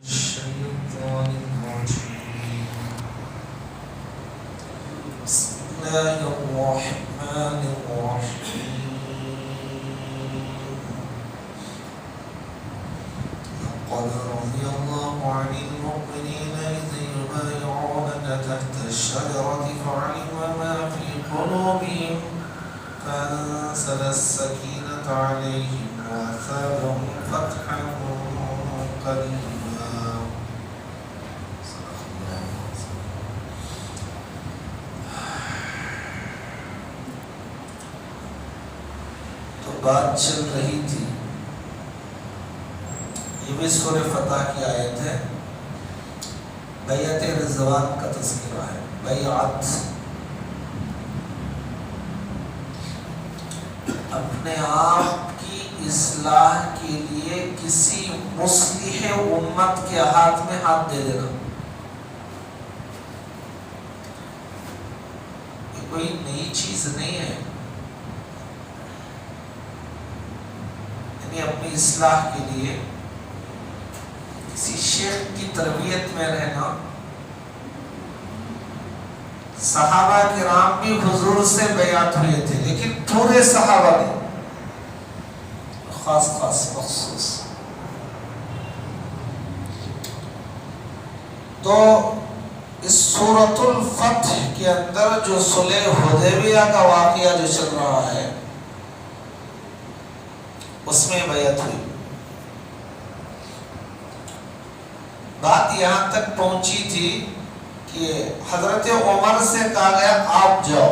الشيطان الرجيم. بسم الله الرحمن الرحيم. لقد رضي الله عن المؤمنين إذ يبايعونك تحت الشجرة فعلم ما في قلوبهم فأنزل السكينة عليهم وأثابهم فتحا قريبا. بات چل رہی تھی، یہ بھی سورہ فتح کی آیت ہے، بیعت رضوان کا تذکرہ ہے۔ بیعت اپنے آپ کی اصلاح کے لیے کسی مصلح امت کے ہاتھ میں ہاتھ دے دینا، یہ کوئی نئی چیز نہیں ہے، اپنی اصلاح کے لیے کسی شیخ کی تربیت میں رہنا۔ صحابہ کرام بھی حضور سے بیعت ہوئے تھے، لیکن پورے صحابہ نے، خاص مخصوص۔ تو اس سورۃ الفتح کے اندر جو صلح حدیبیہ کا واقعہ جو چل رہا ہے اس میں بیعت ہوئی۔ بات یہاں تک پہنچی تھی کہ حضرت عمر سے کہا گیا آپ جاؤ،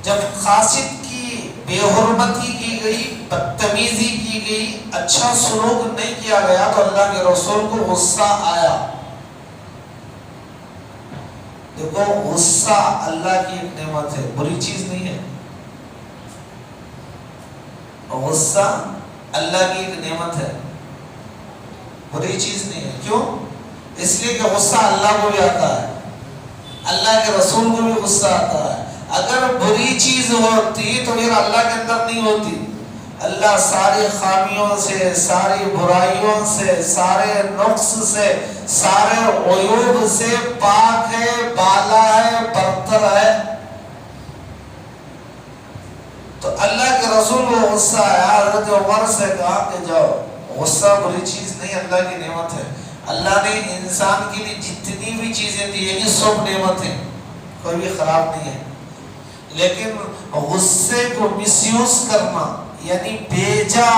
جب قاصد کی بے حرمتی کی گئی، بدتمیزی کی گئی، اچھا سلوک نہیں کیا گیا تو اللہ کے رسول کو غصہ آیا۔ دیکھو غصہ اللہ کی ایک نعمت ہے، بری چیز نہیں ہے۔ غصہ اللہ کی ایک نعمت ہے، بری چیز نہیں ہے۔ کیوں؟ اس لیے کہ غصہ اللہ کو بھی آتا ہے، اللہ کے رسول کو بھی غصہ آتا ہے۔ اگر بری چیز ہوتی تو پھر اللہ کے اندر نہیں ہوتی۔ اللہ ساری خامیوں سے، ساری برائیوں سے، سارے نقص سے، سارے عیوب سے پاک ہے، بالا ہے، برتر ہے۔ تو اللہ کے رسول کو غصہ آیا، حضرت عمر سے کہا کہ جاؤ، غصہ بری چیز نہیں، اللہ کی نعمت ہے۔ اللہ نے انسان کے لیے جتنی بھی چیزیں دی ہیں سب نعمت ہیں، کوئی بھی خراب نہیں ہے، لیکن غصے کو مس یوز کرنا یعنی بیجا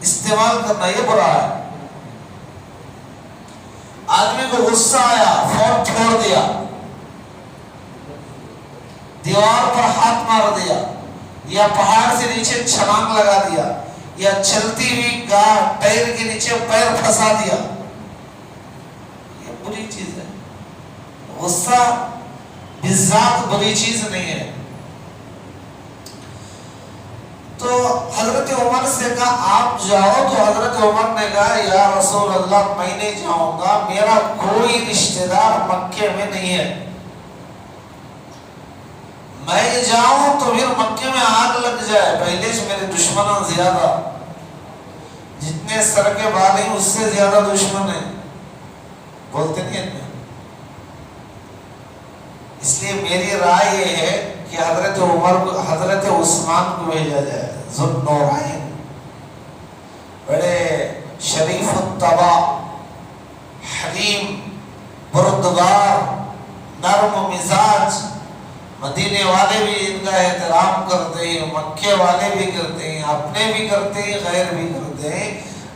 استعمال کرنا یہ برا ہے۔ آدمی کو غصہ آیا، فون چھوڑ دیا، دیوار پر ہاتھ مار دیا، یا پہاڑ سے نیچے چھلانگ لگا دیا، یا چلتی ہوئی گاڑی ٹائر کے نیچے پیر پھنسا دیا، یہ بری چیز ہے۔ غصہ بذات بری چیز نہیں ہے۔ تو حضرت عمر سے کہا آپ جاؤ، تو حضرت عمر نے کہا یا رسول اللہ میں نہیں جاؤں گا، میرا کوئی رشتہ دار مکے میں نہیں ہے، میں جاؤں تو پھر مکے میں آگ لگ جائے، پہلے سے میرے دشمنوں زیادہ، جتنے سر کے بال ہیں اس سے زیادہ دشمن ہیں، بولتے نہیں ہیں۔ اس لیے میری رائے یہ ہے کہ حضرت عمر کو، حضرت عثمان کو بھیجا جائے، ذو النورین، بڑے شریف الطبع، حلیم، بردبار، نرم مزاج، مدینے والے بھی ان کا احترام کرتے ہیں، مکے والے بھی کرتے ہیں، اپنے بھی کرتے ہیں، غیر بھی کرتے ہیں،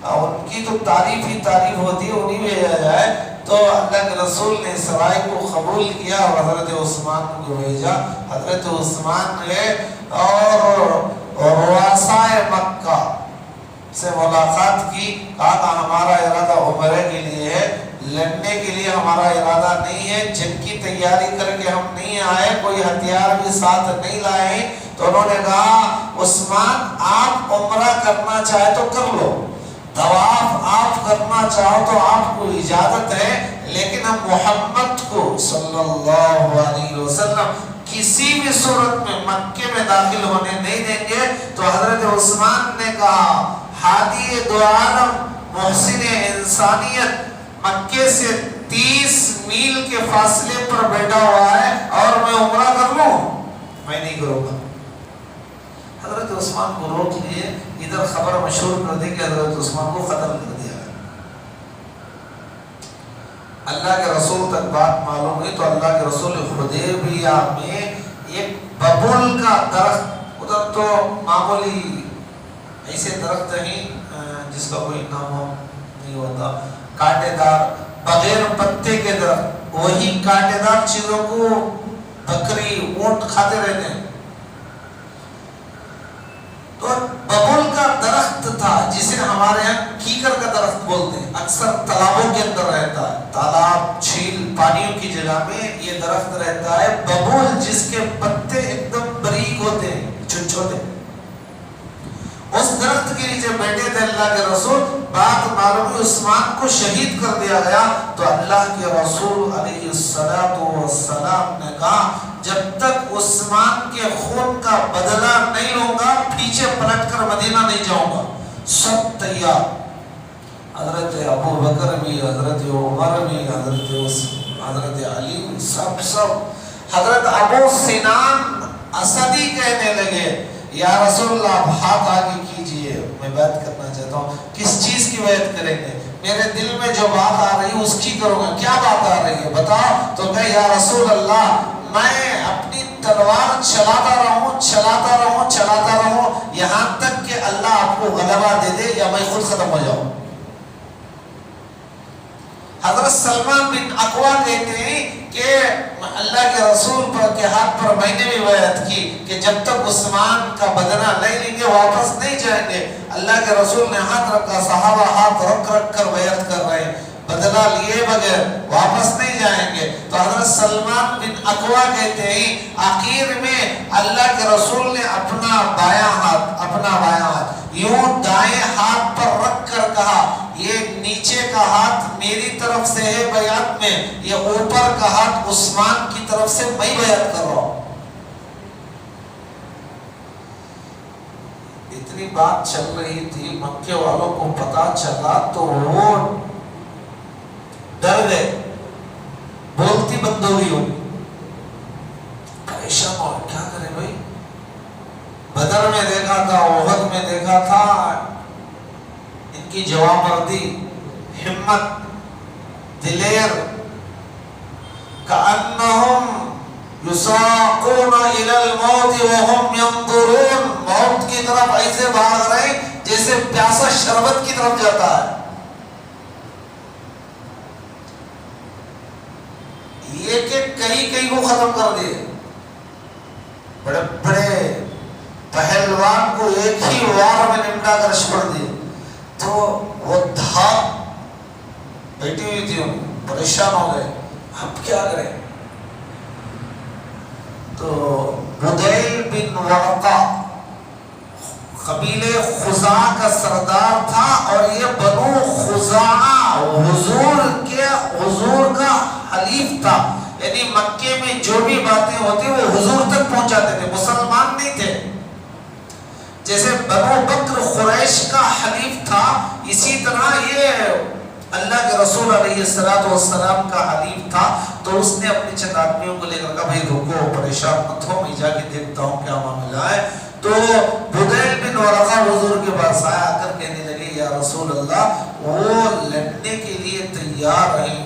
ان کی تو تعریف ہی تعریف ہوتی ہے، انہیں بھیجا جائے۔ تو اللہ کے رسول نے اس رائے کو قبول کیا اور حضرت عثمان کو بھیجا۔ حضرت عثمان نے اور رؤسائے مکہ سے ملاقات کی، کہا کہ ہمارا ارادہ عمرے کے لیے ہے، لڑنے کے لیے ہمارا ارادہ نہیں ہے، جنگ کی تیاری کر کے ہم نہیں آئے، کوئی ہتھیار بھی ساتھ نہیں لائے۔ تو انہوں نے کہا عثمان آپ عمرہ کرنا چاہے تو کر لو، طواف آپ کرنا چاہو تو آپ کو اجازت ہے، لیکن ہم محمد کو صلی اللہ علیہ وسلم کسی بھی صورت میں مکے میں داخل ہونے نہیں دیں گے. تو حضرت عثمان نے کہا ہادی دو عالم محسن انسانیت مکے سے 30 میل کے فاصلے پر بیٹھا ہوا ہے اور میں عمرہ کر لوں؟ میں نہیں کروں گا. حضرت عثمان کو روک لیے. ادھر خبر مشہور کر دی کہ حضرت عثمان کو قتل کر دیا گیا. اللہ کے رسول تک بات معلوم ہوئی تو اللہ کے رسول حدیبیہ میں ایک ببول کا درخت، ادھر تو معمولی ایسے درخت نہیں جس کا کوئی نام نہیں ہوتا، کانٹے دار بغیر پتے کے درخت، وہی کانٹے دار چیزوں کو بکری اونٹ کھاتے رہتے ہیں. تو ببول کا درخت تھا جسے ہمارے یہاں کیکر کا درخت بولتے ہیں. اکثر تالابوں کے اندر رہتا ہے، تالاب جھیل پانیوں کی جگہ میں یہ درخت رہتا ہے. ببول جس کے پتے ایک دم باریک ہوتے ہیں، چھوٹے چھوٹے، اس درخت کے نیچے بیٹھے تھے اللہ کے رسول. بات معلوم ہوئی عثمان کو شہید کر دیا گیا. تو اللہ کے رسول علیہ السلام نے کہا جب تک عثمان کے خون کا بدلہ نہیں لوں گا پیچھے پلٹ کر مدینہ نہیں جاؤں گا. سب تیار، حضرت ابو بکر بھی، حضرت عمر بھی، حضرت علی بھی، سب. حضرت ابو سنان اسدی کہنے لگے یا رسول اللہ آپ ہاتھ آگے کیجئے، میں بیعت کرنا چاہتا ہوں. کس چیز کی بیعت کریں گے؟ میرے دل میں جو بات آ رہی ہے اس کی کروں گا. کیا بات آ رہی ہے بتاؤ. تو کہ یا رسول اللہ میں اپنی تلوار چلاتا رہوں یہاں تک کہ اللہ آپ کو غلبہ دے دے یا میں خود ختم ہو جاؤں. حضرت سلمان بن اقوا کہتے ہیں کہ اللہ کے رسول پر کے ہاتھ پر میں نے بھی بیعت کی کہ جب تک عثمان کا بدلہ نہیں لیں گے واپس نہیں جائیں گے. اللہ کے رسول نے ہاتھ رکھا، صحابہ ہاتھ رکھ کر بیعت کر رہے ہیں، بدلہ لیے بغیر واپس نہیں جائیں گے. تو حضرت سلمان بن اقوا کہتے ہیں آخر میں اللہ کے رسول نے اپنا بایاں ہاتھ یوں دائیں ہاتھ پر رکھ کر کہا یہ نیچے کا ہاتھ میری طرف سے ہے بیعت میں، یہ اوپر کا ہاتھ عثمان کی طرف سے میں بیعت کر رہا ہوں. اتنی بات چل رہی تھی، مکے والوں کو پتا چلا تو وہ ڈر گئے، بولتی بند ہو گئی، پریشان ہو کیا کرے بھائی. بدر میں دیکھا تھا، احد میں دیکھا تھا ان کی جوابردی، ہمت، دلیر، کأنہم یساقون الی الموت وهم ينظرون، موت کی طرف ایسے بھاگ رہے جیسے پیاسا شربت کی طرف جاتا ہے. یہ کہ کئی کو ختم کر دیے، بڑے بڑے پہلوان کو ایک ہی وار میں نمٹا کر چھوڑ دیے. تو وہ دھاپ بیٹھی ہوئی تھی، پریشان ہو گئے اب کیا کریں. تو بدیل بن ورقہ قبیلے خزاعہ کا سردار تھا اور یہ بنو خزاعہ حضور کا حلیف تھا، یعنی مکے میں جو بھی باتیں ہوتی وہ حضور تک پہنچاتے تھے، مسلمان نہیں تھے. جیسے بنو بکر قریش کا حلیف تھا، اسی طرح یہ اللہ کے رسول علیہ السلام کا حلیف تھا. تو اس نے اپنے چند آدمیوں کو لے کر کہا بھائی رکو، پریشان مت ہو، میں جا کے دیکھتا ہوں کیا معاملہ ہے. تو بدیل بن ورقہ حضور کے پاس آیا، آ کر کہنے لگے یا رسول اللہ وہ لڑنے کے لیے تیار ہیں،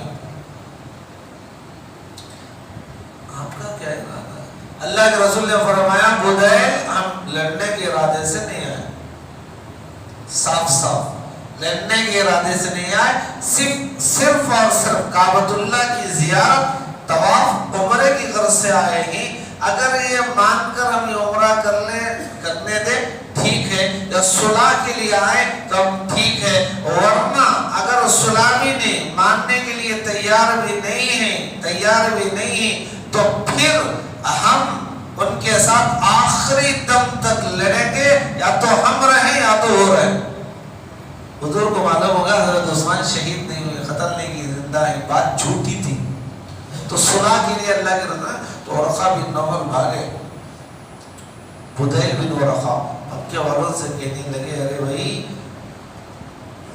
آپ کا کیا ارادہ ہے؟ اللہ کے رسول نے فرمایا بدیل ہم لڑنے کے ارادے سے نہیں آئے، صاف لڑنے کے ارادے سے نہیں آئے، صرف اور صرف کعبۃ اللہ کی زیارت، طواف، عمرے کی غرض سے آئے ہیں. اگر یہ مان کر ہم عمرہ کرنے دے ٹھیک ہے، یا صلح کے لیے آئے تو ہم ٹھیک ہے، ورنہ اگر صلح بھی نہیں، ماننے کے لیے تیار بھی نہیں ہیں تو پھر ہم ان کے ساتھ آخری دم تک لڑیں گے، یا تو ہم رہیں یا تو وہ رہیں. حضور کو معلوم ہوگا حضرت عثمان شہید نہیں ہوئے، قتل نہیں کی زندہ ہیں، بات جھوٹی تھی، تو صلح کے لیے اللہ کے رضا. تو ورقہ بن نوفل بھاگے، بدیل بن ورقہ مکے والوں سے کہنے لگے ارے بھائی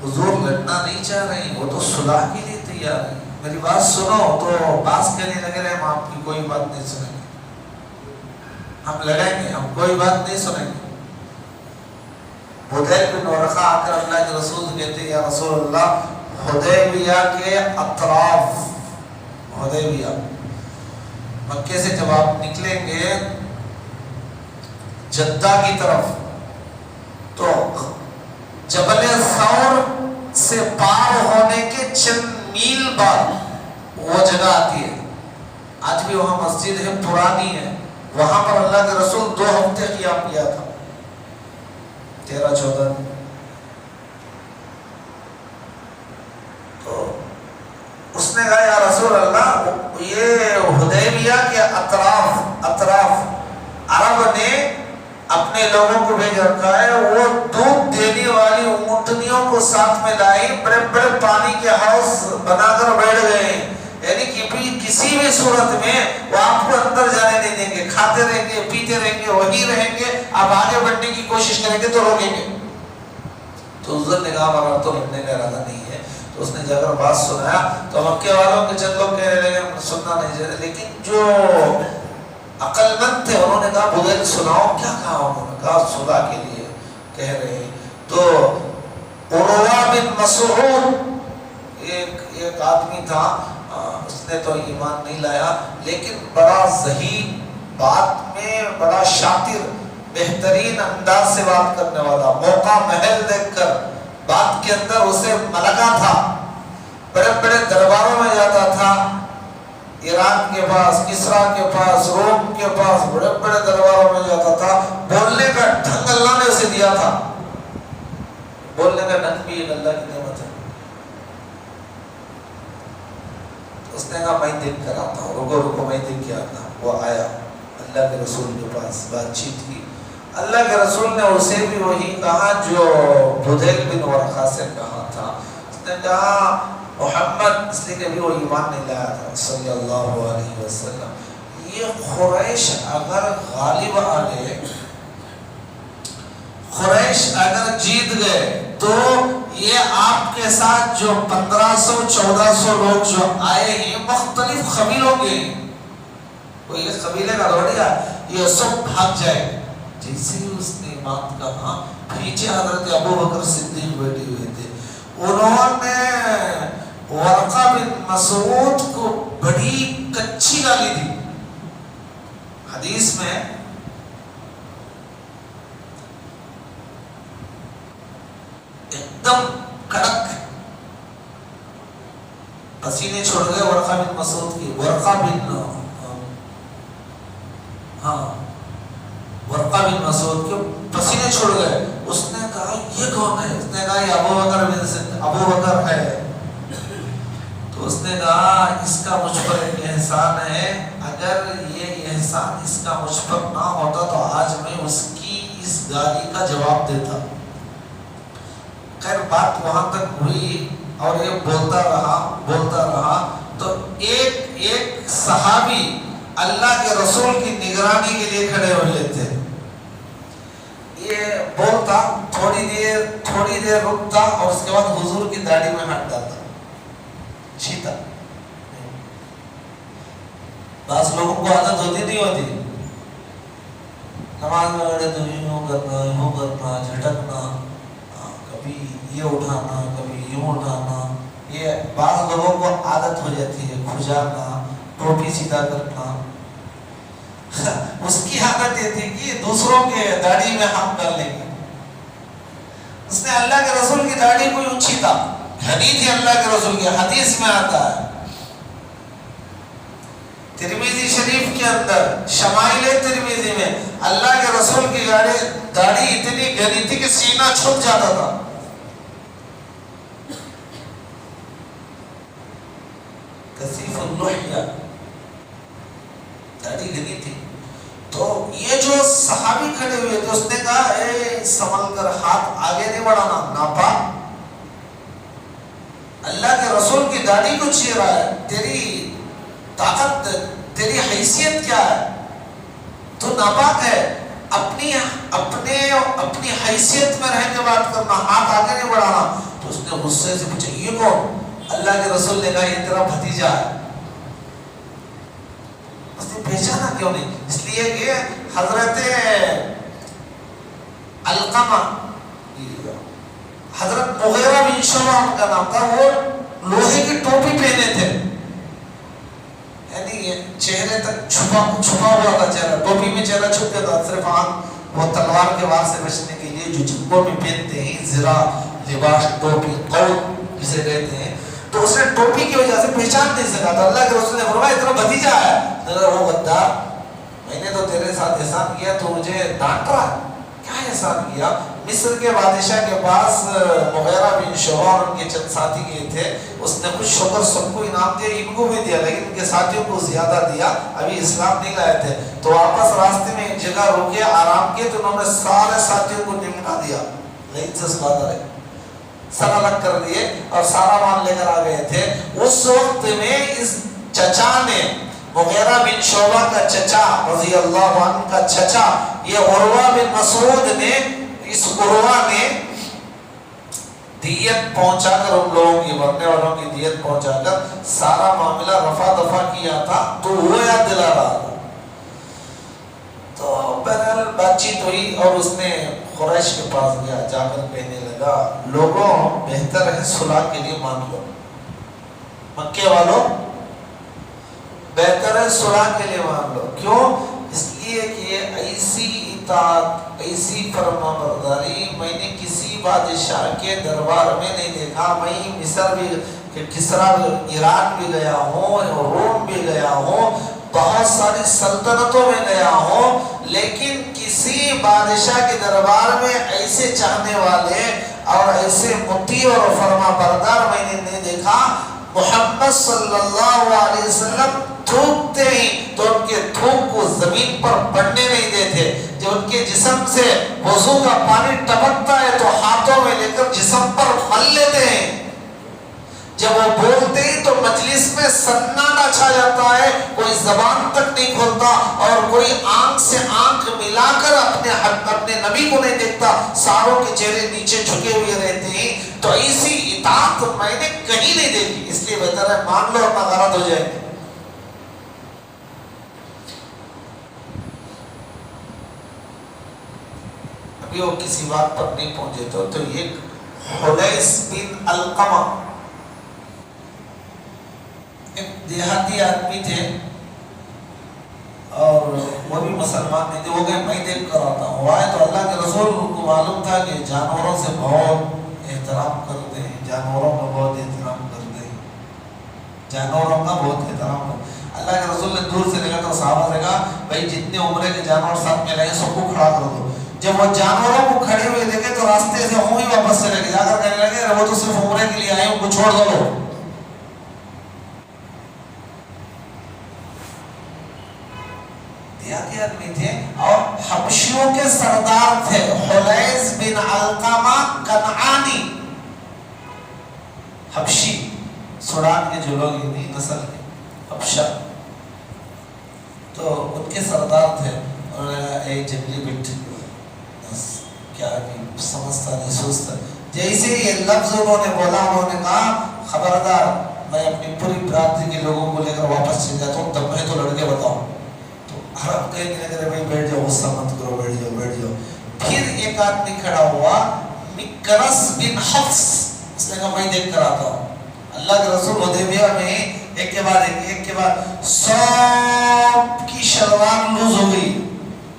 حضور لڑنا نہیں چاہ رہے ہیں، وہ تو صلح کے لیے تیار ہے، میری بات سنو. تو باس کہنے لگے رہے ہم آپ کی کوئی بات نہیں سنیں گے، ہم لڑیں گے، ہم کوئی بات نہیں سنیں گے. بدیل بن ورقہ آ کر اللہ کے رسول کہتے یا رسول اللہ حدیبیہ کے اطراف، حدیبیہ مکے سے جب آپ نکلیں گے جدہ کی طرف تو جبل ثور سے پار ہونے کے چند میل بعد وہ جگہ آتی ہے. آج بھی وہاں مسجد ہے، پرانی ہے، وہاں پر اللہ کے رسول 2 ہفتے قیام کیا تھا، 13-14. تو اس نے کہا یا رسول اللہ یہ حدیبیہ کے اطراف عرب نے اپنے لوگوں کو بھیج رکھا ہے، وہ دودھ دینے والی اونٹنیوں کو ساتھ میں لائی، بڑے بڑے پانی کے ہاؤس بنا کر بیٹھ گئے ہیں، یعنی کہ کسی بھی صورت میں وہ آپ کو اندر جانے نہیں دیں گے، کھاتے رہیں گے، پیتے رہیں گے، وہی رہیں گے، آپ آگے بڑھنے کی کوشش کریں گے تو روکیں گے. تو حضور نے کہا ہمارا تو لڑنے کا ارادہ نہیں ہے. تو اس نے جا کر بات سنایا تو مکے والوں کے چند لوگ کہنے لگے سننا نہیں چاہتے، لیکن جو عقل مند تھے انہوں نے کہا بدیل سناؤ. کیا کہا انہوں نے کہا صلح کے لیے کہہ رہے ہیں. تو عروہ بن مسعود ایک آدمی تھا، اس نے تو ایمان نہیں لایا لیکن بڑا ذہین، بات میں بڑا شاطر، بہترین انداز سے بات کرنے والا، موقع محل دیکھ کر بات کے اندر اسے ملکہ تھا، بڑے بڑے درباروں میں جاتا تھا، ایران کے پاس، کسرا کے پاس، روم کے پاس، بڑے بڑے درباروں میں جاتا تھا. بولنے کا ڈھنگ اللہ نے اسے دیا تھا، بولنے کا ڈھنگ بھی ایک اللہ کی نعمت ہے. اس نے کہا میں دیکھ کر آتا ہوں، رکو میں دیکھ کے آتا ہوں. وہ آیا اللہ کے رسول کے پاس، بات چیت کی. اللہ کے رسول نے اسے بھی وہی کہا جو بدیل بن ورقہ سے کہا تھا. اس نے کہا محمد، اس لیے کہ بھی وہ ایمان نہیں لایا تھا صلی اللہ علیہ وسلم، یہ قریش اگر غالب آ گئے، قریش اگر جیت گئے تو یہ آپ کے ساتھ جو 1500-1400 لوگ جو آئے ہیں مختلف قبیلوں کے، کوئی ایک قبیلے کا لوڑیا یہ سب بھاگ جائے. جیسے ہی اس نے بات کہا پیچھے حضرت ابو بکر صدیق بیٹھے ہوئے تھے، انہوں نے ورقہ بن مسعود کو بڑی کچی گالی دی. حدیث میں ایک دم کڑک، پسینے چھوڑ گئے ورقہ بن مسعود کی. ورقہ بن مسعود کے پسینے چھوڑ گئے. اس نے کہا یہ کون ہے؟ اس نے کہا یہ ابو بکر ہے. تو اس نے کہا اس کا مجھ پر ایک احسان ہے، اگر یہ احسان اس کا مجھ پر نہ ہوتا تو آج میں اس کی اس گالی کا جواب دیتا. خیر بات وہاں تک ہوئی اور یہ بولتا رہا تو ایک صحابی اللہ کے رسول کی نگرانی کے لیے کھڑے ہوئے تھے. یہ بولتا، تھوڑی دیر رکتا اور اس کے بعد حضور کی داڑھی میں ہاتھ ڈالتا، چھیتا. بعض لوگوں کو عادت ہوتی نہیں ہوتی، نماز میں بیٹھے تو یوں کرنا، جھٹکنا، کبھی یہ اٹھانا، کبھی یوں اٹھانا. یہ بعض لوگوں کو عادت ہو جاتی ہے، کھجانا، ٹوپی سیدھا کرنا. اس کی عادت یہ تھی کہ دوسروں کے داڑھی میں ہاتھ ڈال لیں گے. اس نے اللہ کے رسول کی داڑھی کو یوں چھیتا. حدیث اللہ کے رسول کی حدیث میں آتا ہے، ترمذی شریف کے اندر شمائل ترمذی میں اللہ کے رسول کی داڑھی اتنی گھنی تھی کہ سینہ چھپ جاتا تھا. کثیف اللحیہ، داڑھی گھنی تھی. تو یہ جو صحابی کھڑے ہوئے تھے اس نے کہا اے سنبھل کر، ہاتھ آگے نہیں بڑھانا، ناپاک. اللہ کے رسول کی داڑھی کو چیر رہا ہے، تیری طاقت، تیری حیثیت کیا ہے؟ تو ناپاک ہے. اپنی حیثیت میں رہ کے بات کرنا، ہاتھ آگے نہیں بڑھانا. تو اس نے غصے سے پوچھا یہ کون؟ اللہ کے رسول نے کہا یہ تیرا بھتیجا ہے. اس نے پہچانا کیوں نہیں؟ اس لیے کہ حضرت علقمہ، حضرت مغیرہ بن شعبہ ان کا نام تھا، وہ لوہے کی ٹوپی پہنے تھے، یعنی چہرے تک چھپا ہوا تھا چہرہ، ٹوپی میں چہرہ چھپ گیا تھا، صرف آنکھ وہ تلوار کے وار سے بچنے کے لیے جو جنگوں میں پہنتے ہیں زرا لباس، ٹوپی، قول جسے کہتے ہیں. تو اس نے ٹوپی کی وجہ سے پہچان نہیں سکا. تو اللہ کے رسول نے فرمایا تیرا بھتیجا ہے. وہ غدار، میں نے تو تیرے ساتھ احسان کیا تو مجھے ڈانٹ رہا ہے. کیا احسان کیا؟ مصر کے بادشاہ کے پاس مغیرہ بن شعبہ اور ان کے چند ساتھی گئے تھے. اس نے کچھ شکر سب کو انعام دیا، ان کو بھی دیا، لیکن ان کے ساتھیوں کو زیادہ دیا. ابھی اسلام نہیں لائے تھے. تو واپس راستے میں ایک جگہ رکے، آرام کیے، تو انہوں نے سارے ساتھیوں کو نمٹا دیا. لیکن سے سوادر ہے، سر الگ کر دیے اور سارا مال لے کر آ گئے تھے. اس وقت میں اس چچا نے، مغیرہ بن شعبہ کا چچا رضی اللہ عنہ کا چچا، یہ عروہ بن مسعود نے، اس عروہ نے دیت پہنچا کر ان لوگوں کی، مرنے والوں کی دیت پہنچا کر سارا معاملہ رفع دفع کیا تھا. تو وہ یاد دلا رہا تھا. تو بہرحال بات چیت ہوئی اور اس نے قریش کے پاس گیا، جا کر کہنے لگا لوگوں بہتر ہے صلح کے لیے مان لو، مکے والوں بہتر ہے صلح کے لیے مان لو. کیوں؟ اس لیے کہ ایسی اطاعت، ایسی فرما برداری میں نے کسی بادشاہ کے دربار میں نہیں دیکھا. میں مصر بھی، کسرا بھی، عراق بھی گیا ہوں، روم بھی گیا ہوں، بہت ساری سلطنتوں میں گیا ہوں، لیکن کسی بادشاہ کے دربار میں ایسے چاہنے والے اور ایسے مطیع اور فرما بردار میں نے نہیں دیکھا. محمد صلی اللہ علیہ وسلم تھوکتے ہی تو ان کے تھوک کو زمین پر پڑنے نہیں دیتے. جب ان کے جسم سے وضو کا پانی ٹپکتا ہے تو ہاتھوں میں لے کر جسم پر مل لیتے ہیں. جب وہ بولتے ہی تو مجلس میں سناٹا چھا جاتا ہے، کوئی زبان تک نہیں کھولتا اور کوئی آنکھ سے آنکھ ملا کر اپنے نبی کو نہیں دیکھتا. ساروں کے چہرے نیچے جھکے ہوئے رہتے ہیں. تو ایسی اطاعت میں نے کہیں نہیں دیکھی. اس لیے بہتر ہے مان لو اور غلط ہو جائے. ابھی وہ کسی بات پر نہیں پہنچے تو یہ حلیس بن علقمہ ایک دیہاتی آدمی تھے اور وہ بھی مسلمان نہیں تھے. وہ کہ میں دیکھ کر آتا ہوں. آئے تو اللہ کے رسول کو معلوم تھا کہ جانوروں سے بہت احترام کرتے ہیں، جانوروں کا بہت احترام کرتے ہیں، جانوروں کا بہت احترام کرتے ہیں. اللہ کے رسول نے دور سے دیکھا تو صحابہ سے کہا بھائی جتنے عمرے کے جانور ساتھ میں لائے سب کو کھڑا کر دو. جب وہ جانوروں کو کھڑے ہوئے دیکھے تو راستے سے ہوں ہی واپس چلے گئے. جا کر کہنے لگے وہ تو صرف عمرے کے لیے آئے، ان کو چھوڑ دو. دیہاتی آدمی تھے اور حبشیوں کے سردار تھے. حلیس بن علقمہ کنعانی، حبشی، سوڈان کے جو لوگ ہیں نسل کے حبشہ، تو ان کے سردار تھے. ایک جنگلی بٹ کیا سمجھتا نہیں سوچتا. جیسے یہ لفظ انہوں نے بولا، انہوں نے کہا خبردار میں اپنی پوری برادری کے لوگوں کو لے کر واپس چل جاتا ہوں، تب میں تو لڑکے بتاؤں. حرم کہیں کہ اگر بھائی بیٹھ جاؤ، غصہ مت کرو، بیٹھ جاؤ. پھر ایک آدمی کھڑا ہوا، مکرس بن حفص، اس نے کہا میں دیکھ کر آتا ہوں. اللہ کے رسول حدیبیہ میں ایک کے بعد سب کی شلوار لوز ہو گئی،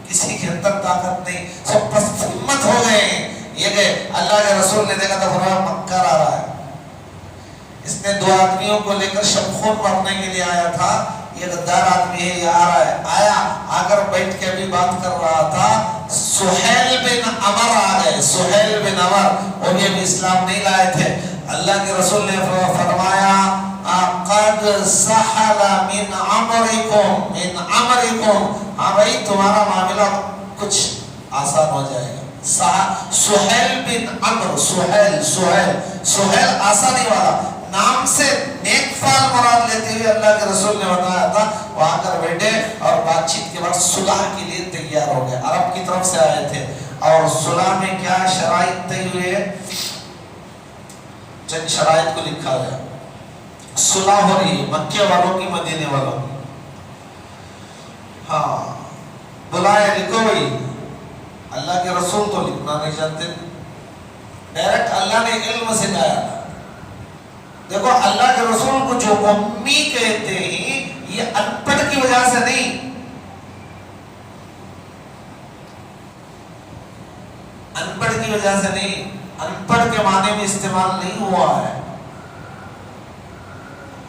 کسی کے اندر طاقت نہیں، سب بس ہمت ہو گئے ہیں. یہ کہ اللہ کے رسول نے دیکھا تو فرمایا مکر آ رہا ہے. اس نے دو آدمیوں کو لے کر شبخون مارنے کے لیے آیا تھا. یہ غدار آدمی ہے، یہ آ رہا ہے. آیا کر بیٹھ کے بھی بات کر رہا تھا. سہیل بن عمر آ گئے. سہیل بن عمر وہ بھی ابھی اسلام نہیں لائے تھے. اللہ کے رسول نے فرمایا قد سحل من عمرکم، ہاں بھائی تمہارا معاملہ کچھ آسان ہو جائے گا. سہیل بن عمر، سہیل آسانی والا. نام سے نیک فال مراد لیتے ہوئے اللہ کے رسول نے بتایا تھا، وہاں کر بیٹھے اور بات چیت کے بعد صلح کے لیے تیار ہو گئے. عرب کی طرف سے آئے تھے اور صلح میں کیا شرائط طے ہوئے، چند شرائط کو لکھا گیا. صلح ہو رہی ہے مکے والوں کی مدینے والوں کی. ہاں بلائے لکھو بھائی. اللہ کے رسول تو لکھنا نہیں جانتے، ڈائریکٹ اللہ نے علم سکھایا تھا. دیکھو اللہ کے رسول کو جو امی کہتے ہیں یہ ان پڑھ کی وجہ سے نہیں، ان پڑھ کی وجہ سے نہیں، ان پڑھ کے معنی میں استعمال نہیں ہوا ہے.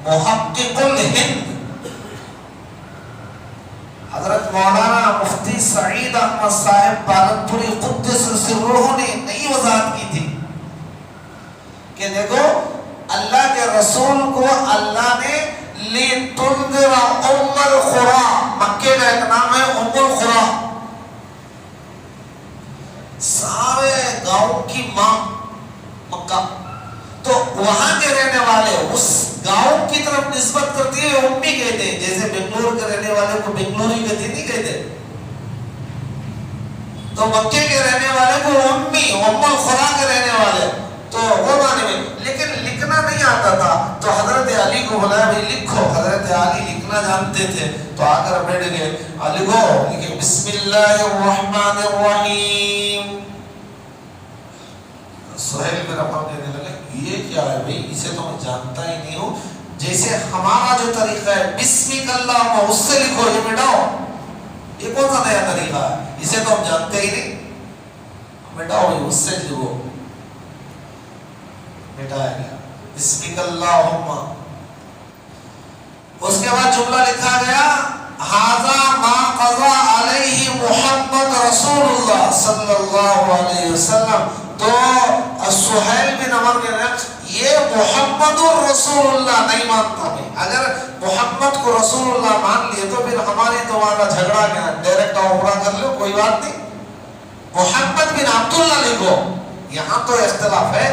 محقق الہند حضرت مولانا مفتی سعید احمد صاحب پالنپوری قدس سرہ نے نئی وضاحت کی تھی کہ دیکھو اللہ کے رسول کو اللہ نے لِتُنذِرَ أُمَّ الْقُرَىٰ، مکے کا ایک نام ہے ام القریٰ، سارے گاؤں کی ماں مکہ. تو وہاں کے رہنے والے اس گاؤں کی طرف نسبت کرتی ہے امی کہتے ہیں، جیسے بنگلور کے رہنے والے کو بنگلوری کہتی نہیں کہتے. تو مکے کے رہنے والے کو امی، ام القریٰ کے رہنے والے، تو وہ معنی میں. لیکن لکھنا نہیں آتا تھا تو حضرت علی کو بلایا، بھائی لکھو. حضرت علی لکھنا جانتے تھے تو آ کر بیٹھ گئے. لکھو، لکھے بسم اللہ الرحمن الرحیم. سہیل بن عمر کہنے لگے یہ کیا ہے بھائی، اسے تو میں جانتا ہی نہیں ہوں. جیسے ہمارا جو طریقہ ہے بسمک اللہم، اس سے لکھو، یہ مٹاؤ. یہ کون سا نیا طریقہ ہے، اسے تو ہم جانتے ہی نہیں. مٹاؤ بھائی، اس سے لکھو. مٹایا گیا بسمک اللہم. اس کے بعد جملہ لکھا گیا ھذا ما قضى علیہ محمد رسول اللہ صلی اللہ علیہ وسلم. تو سہیل بن عمر نے یہ محمد رسول اللہ نہیں مانتا. بھائی اگر محمد کو رسول اللہ مان لیے تو پھر ہماری تمہارا جھگڑا کیا، ڈائریکٹ عمرہ کر لو، کوئی بات نہیں. محمد بن عبداللہ لکھو. یہاں تو اختلاف ہے،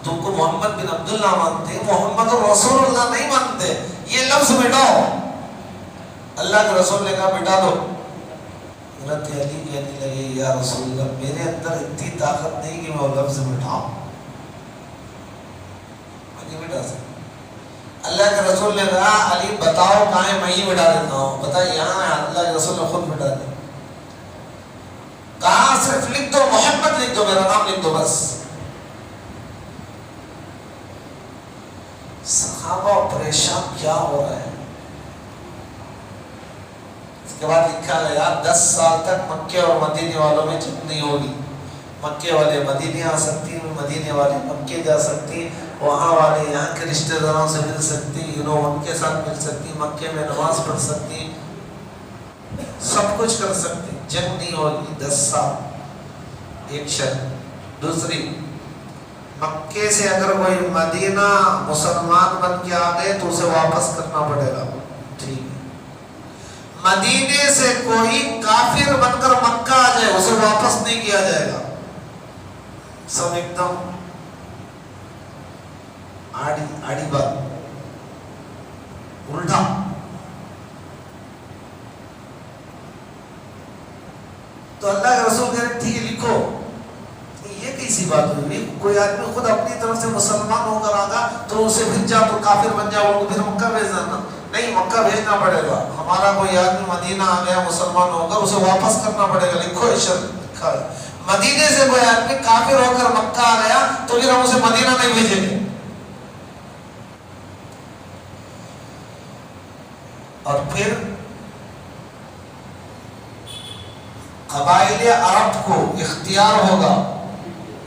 تم کو محمد بن عبداللہ مانتے، محمد رسول اللہ نہیں مانتے. یہ لفظ مٹاؤ. اللہ کے رسول نے کہا مٹا دو. حضرت علی کہنے لگے یا رسول اللہ میرے اندر اتنی طاقت نہیں کہ میں وہ لفظ مٹاؤں، میں نہیں مٹا سکتا. اللہ کے رسول نے کہا علی بتاؤ کہاں ہے، میں ہی مٹا دیتا ہوں. بتا یہاں ہے. اللہ کے رسول نے خود مٹا دیا. کہا صرف لکھ دو، محمد لکھ دو، میرا نام لکھ دو بس. صحابہ پریشان کیا ہو رہا ہے. اس کے بعد لکھا گیا 10 سال تک مکے اور مدینے والوں میں جنگ نہیں ہوگی. مکے والے مدینے آ سکتی ہیں، مدینے والے مکے جا سکتی ہیں، وہاں والے یہاں کے رشتہ داروں سے مل سکتی ہیں، ان کے ساتھ مل سکتی ہیں، مکے میں نماز پڑھ سکتی ہیں، سب کچھ کر سکتی. جنگ نہیں ہوگی 10 سال. ایک شرط. دوسری، مکے سے اگر کوئی مدینہ مسلمان بن کے آ گئے تو اسے واپس کرنا پڑے گا. ٹھیک ہے. مدینے سے کوئی کافر بن کر مکہ آ جائے اسے واپس نہیں کیا جائے گا. سب ایک دم آڑی بات، الٹا. تو اللہ کے رسول کہہ رہے ٹھیک ہے لکھو. یہ کیسی بات ہوئی، کوئی آدمی خود اپنی طرف سے مسلمان ہو کر آگا تو اسے بھیج جا تو کافر بن جا، وہ پھر مکہ بھیج دینا. نہیں، مکہ بھیجنا پڑے گا. ہمارا کوئی آدمی مدینہ آ گیا مسلمان ہو کر، اسے واپس کرنا پڑے گا. لکھو یہ شرط لکھا ہے. مدینے سے کوئی آدمی کافر ہو کر مکہ آ گیا تو پھر ہم اسے مدینہ نہیں بھیجیں گے. اور پھر قبائل عرب کو اختیار ہوگا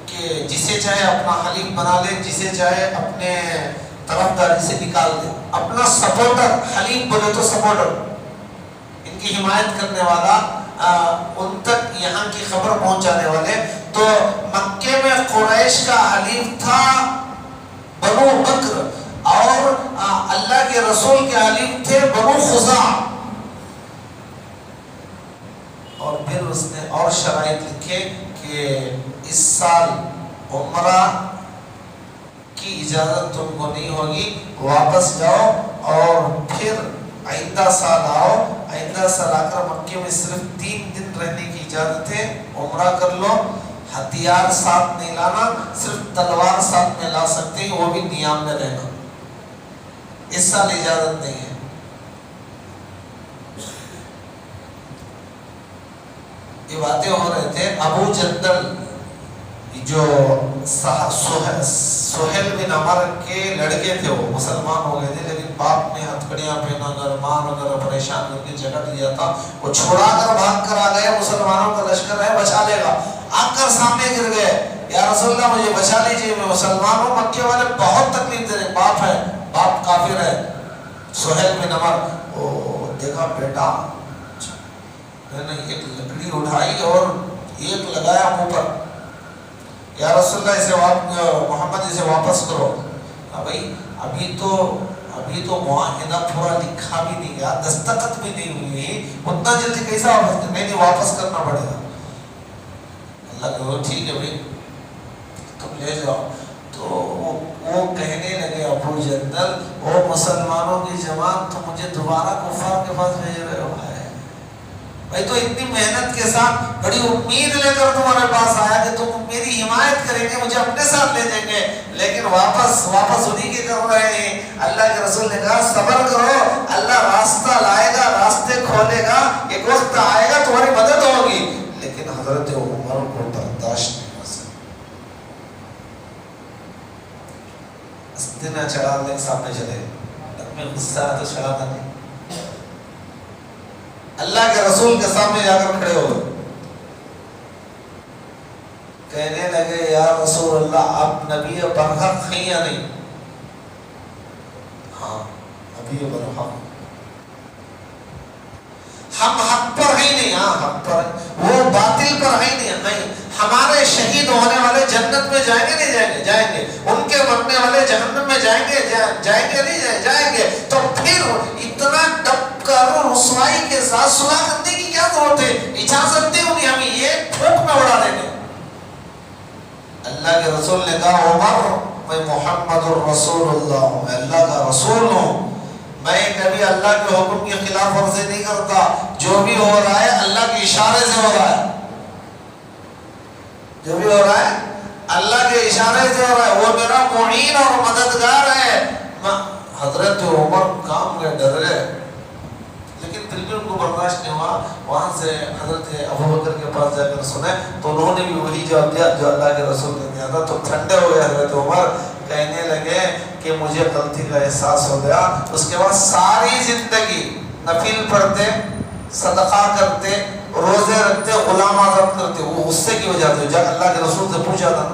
کہ جسے چاہے اپنا حلیف بنا لے، جسے چاہے اپنے طرفداری سے نکال دے. اپنا سپورٹر، حلیف بولے تو سپورٹر، ان کی حمایت کرنے والا، ان تک یہاں کی خبر پہنچانے والے. تو مکے میں قریش کا حلیف تھا بنو بکر، اور اللہ کے رسول کے حلیف تھے بنو خزاعہ. اور پھر اس نے اور شرائط لکھے کہ اس سال عمرہ کی اجازت تم کو نہیں ہوگی، واپس جاؤ اور پھر آئندہ سال آؤ، آئندہ سال آ کر مکے میں صرف 3 دن رہنے کی اجازت ہے، عمرہ کر لو، ہتھیار ساتھ نہیں لانا، صرف تلوار ساتھ میں لا سکتے ہیں، وہ بھی نیام میں رہنا، اس سال اجازت نہیں ہے۔ یہ باتیں ہو رہے تھے، ابو جندل جو سہیل بن عمر کے لڑکے تھے، وہ مسلمان ہو گئے تھے، لیکن باپ نے ہتھکڑیاں پہنا کر مار کر پریشان کر کے جگہ دیا تھا، وہ چھوڑا کر بھاگ کر آ گئے، مسلمانوں کا لشکر ہے بچا لے گا، آ کر سامنے گر گئے، یا رسول اللہ مجھے بچا لیجیے، میں مسلمان ہوں، مکے والے بہت تکلیف دے رہے، باپ ہے، باپ کافر ہے سہیل بن عمر، وہ دیکھا بیٹا، میں نے ایک لکڑی اٹھائی اور ایک لگایا منہ پر، یا رسول اللہ اسے محمد اسے واپس کرو، بھائی ابھی تو معاہدہ پورا لکھا بھی نہیں گیا، دستخط بھی نہیں ہوئی، اتنا جلدی کیسا واپس کرنا؟ نہیں واپس کرنا پڑے گا۔ اللہ کہو ٹھیک ہے بھائی تم لے جاؤ۔ تو وہ کہنے لگے ابو جندل، وہ مسلمانوں کی جماعت، تو مجھے دوبارہ کفار کے پاس بھیج رہے ہو؟ بھائی تو اتنی محنت کے ساتھ بڑی امید لے کر تمہارے پاس آیا کہ تم میری حمایت کریں گے، مجھے اپنے ساتھ لے جائیں گے، لیکن واپس انہی کے کر رہے ہیں۔ اللہ کے رسول نے کہا صبر کرو، اللہ راستہ لائے گا، راستے کھولے گا، ایک وقت آئے گا تمہاری مدد ہوگی۔ لیکن حضرت عمر کو برداشت نہیں ہو سکا، استنا چڑھانے کے سامنے چلے، میں غصہ ہے تو چڑھاتا نہیں، اللہ کے رسول کے سامنے جا کر کھڑے ہو گئے، کہنے لگے یا رسول اللہ آپ نبی برحق ہیں یا نہیں؟ ہاں نبی برحق، ہم حق پر ہیں نہیں؟ ہاں حق پر ہیں، وہ باطل پر ہیں نہیں؟ ہمارے شہید ہونے والے جنت میں جائیں گے نہیں جائیں گے؟ جائیں گے۔ ان کے مرنے والے جہنم میں جائیں گے نہیں جائیں گے؟ تو پھر اتنا ڈب کر رسوائی کے ساتھ صلح کرنے کی کیا ضرورت ہے؟ اجازت دیں انہیں، ہمیں یہ پھونک میں اڑا دیں گے۔ اللہ کے رسول نے کہا عمر میں محمد الرسول اللہ ہوں، میں اللہ کا رسول ہوں، میں کبھی اللہ کے حکم کی خلاف ورزی نہیں کرتا، جو بھی ہو رہا ہے اللہ کے اشارے سے ہو رہا ہے، جو بھی ہو رہا ہے اللہ کے اشارے سے ہو رہا ہے، وہ میرا معین اور مددگار ہے۔ حضرت عمر کام گئے، ڈر گئے، لیکن پھر بھی ان کو برداشت نہیں ہوا، وہاں سے حضرت ابوبکر کے پاس جا کر سنے تو انہوں نے بھی وہی جواب دیا جو اللہ کے رسول نے دیا تھا، تو ٹھنڈے ہو گئے حضرت عمر، کہنے لگے کہ مجھے غلطی کا احساس ہو گیا۔ اس کے بعد ساری زندگی نفل پڑھتے، صدقہ کرتے، روزے رکھتے، غلام آزاد کرتے، وہ غصے کی وجہ سے جب اللہ کے رسول سے پوچھا تھا،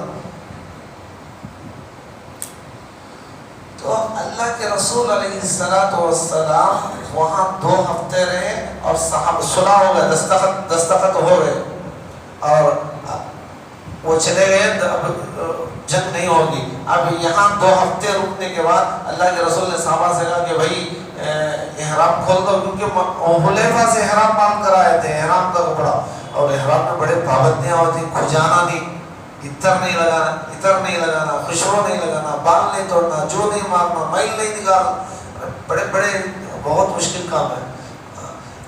تو اللہ کے رسول علیہ السلام وہاں 2 ہفتے رہے اور صحابہ صلح ہو گئے، دستخط ہو گئے اور وہ چلے گئے، اب جنگ نہیں ہوگی۔ اب یہاں 2 ہفتے رکنے کے بعد اللہ کے رسول نے صحابہ سے کہا کہ بھائی احرام کھول دو، کیونکہ حلیفہ سے احرام باندھ کر آئے تھے، احرام کا کپڑا، اور احرام میں بڑے پابندیاں ہوتی، کھجانا نہیں، عطر نہیں لگانا، خوشبو نہیں لگانا، بال نہیں توڑنا، جو نہیں مارنا، میل نہیں نکالنا، بڑے بہت مشکل کام ہے۔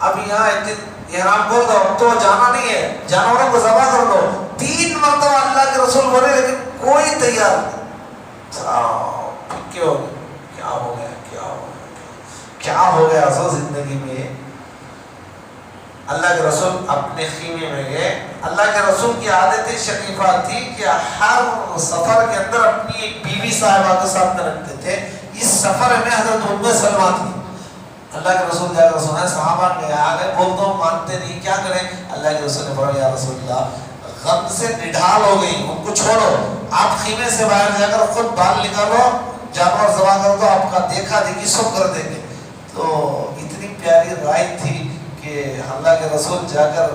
اب یہاں ایک دن احرام کھول دو، تو جانا نہیں ہے، جانوروں کو ذبح کر دو، 3 مرتبہ اللہ کے رسول بولے لیکن کوئی تیار نہیں۔ کیا ہو گیا سو زندگی میں؟ اللہ کے رسول اپنے خیمے میں گئے۔ اللہ کے رسول کی عادت شریفہ تھی کہ ہر سفر کے اندر اپنی ایک بیوی صاحبہ کے ساتھ رکھتے تھے۔ اس سفر میں حضرت ام سلمہ تھی۔ اللہ کے رسول جا کر سنا صحابہ کے حال ہے، بولتا ہوں مانتے نہیں، کیا کریں؟ اللہ کے رسول نے فرمایا یا رسول اللہ غم سے نڈھال ہو گئی، ان کو چھوڑو، آپ خیمے سے باہر جا کر خود بال نکالو، جانور ذبح کر دو، آپ کا دیکھا دیکھی سب کر دیں گے۔ تو اتنی پیاری رائے تھی کہ اللہ کے رسول جا کر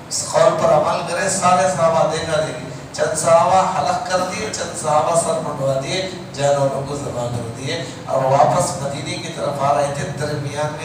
اس قول پر عمل کرے، سارے صحابہ دیکھا دیکھی، چند صحابہ حلق کر دیے، چند صحابہ سر منڈوا دیے، جانوروں کو ذبح کر دیے اور واپس مدینے کی طرف آ رہے تھے، درمیان میں